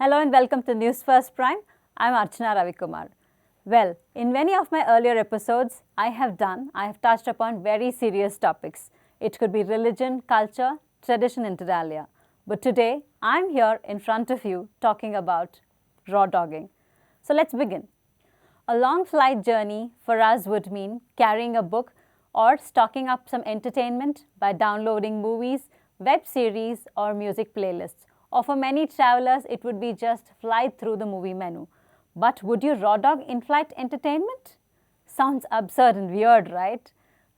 Hello and welcome to NewsFirst Prime. I'm Archana Ravikumar. Well, in many of my earlier episodes, I have touched upon very serious topics. It could be religion, culture, tradition inter alia. But today, I'm here in front of you talking about raw dogging. So let's begin. A long flight journey for us would mean carrying a book or stocking up some entertainment by downloading movies, web series or music playlists. Or for many travelers, it would be just fly through the movie menu. But would you raw dog in-flight entertainment? Sounds absurd and weird, right?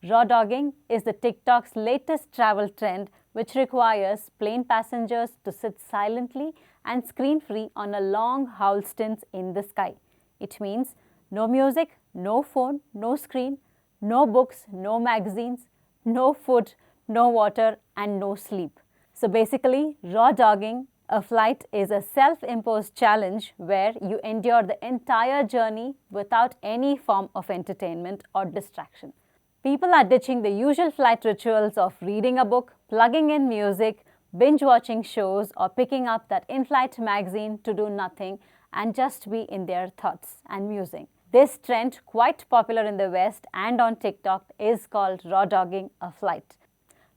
Raw dogging is the TikTok's latest travel trend, which requires plane passengers to sit silently and screen-free on a long haul stints in the sky. It means no music, no phone, no screen, no books, no magazines, no food, no water, and no sleep. So basically, raw dogging a flight is a self-imposed challenge where you endure the entire journey without any form of entertainment or distraction. People are ditching the usual flight rituals of reading a book, plugging in music, binge-watching shows, or picking up that in-flight magazine to do nothing and just be in their thoughts and musing. This trend, quite popular in the West and on TikTok, is called raw dogging a flight.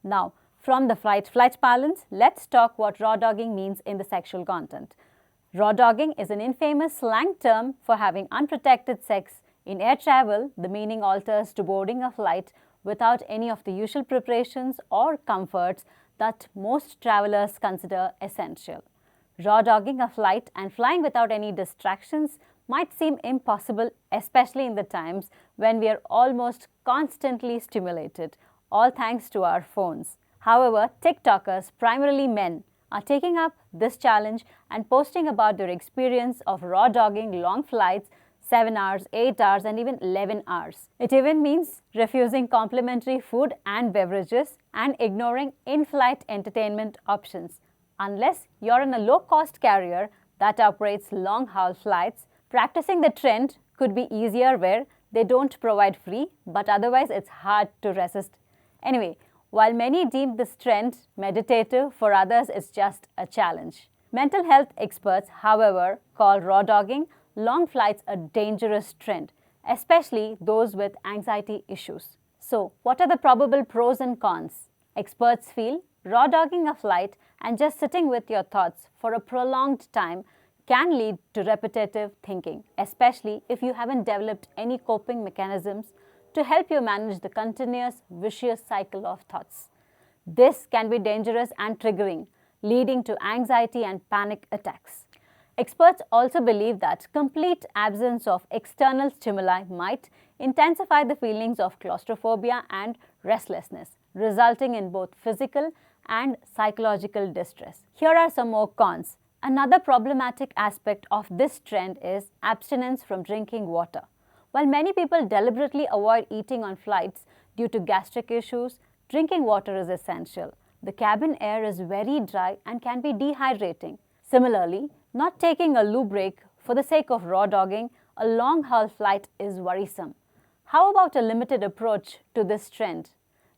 Now, from the flight parlance, let's talk what raw dogging means in the sexual content. Raw dogging is an infamous slang term for having unprotected sex. In air travel, the meaning alters to boarding a flight without any of the usual preparations or comforts that most travelers consider essential. Raw dogging a flight and flying without any distractions might seem impossible, especially in the times when we are almost constantly stimulated, all thanks to our phones. However, TikTokers, primarily men, are taking up this challenge and posting about their experience of raw dogging long flights, 7 hours, 8 hours, and even 11 hours. It even means refusing complimentary food and beverages and ignoring in-flight entertainment options. Unless you're in a low-cost carrier that operates long-haul flights, practicing the trend could be easier where they don't provide free, but otherwise it's hard to resist. Anyway, while many deem this trend meditative, for others it's just a challenge. Mental health experts, however, call raw dogging long flights a dangerous trend, especially those with anxiety issues. So, what are the probable pros and cons? Experts feel raw dogging a flight and just sitting with your thoughts for a prolonged time can lead to repetitive thinking, especially if you haven't developed any coping mechanisms to help you manage the continuous vicious cycle of thoughts. This can be dangerous and triggering, leading to anxiety and panic attacks. Experts also believe that complete absence of external stimuli might intensify the feelings of claustrophobia and restlessness, resulting in both physical and psychological distress. Here are some more cons. Another problematic aspect of this trend is abstinence from drinking water. While many people deliberately avoid eating on flights due to gastric issues, drinking water is essential. The cabin air is very dry and can be dehydrating. Similarly, not taking a loo break for the sake of raw dogging a long-haul flight is worrisome. How about a limited approach to this trend?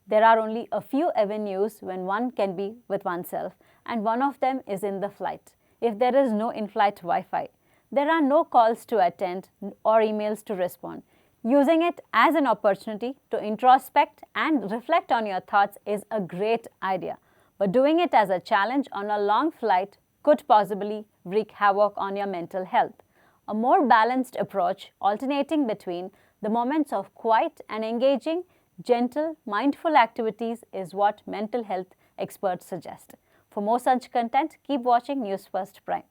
There are only a few avenues when one can be with oneself, and one of them is in the flight. If there is no in-flight Wi-Fi, there are no calls to attend or emails to respond. Using it as an opportunity to introspect and reflect on your thoughts is a great idea. But doing it as a challenge on a long flight could possibly wreak havoc on your mental health. A more balanced approach, alternating between the moments of quiet and engaging, gentle, mindful activities is what mental health experts suggest. For more such content, keep watching NewsFirst Prime.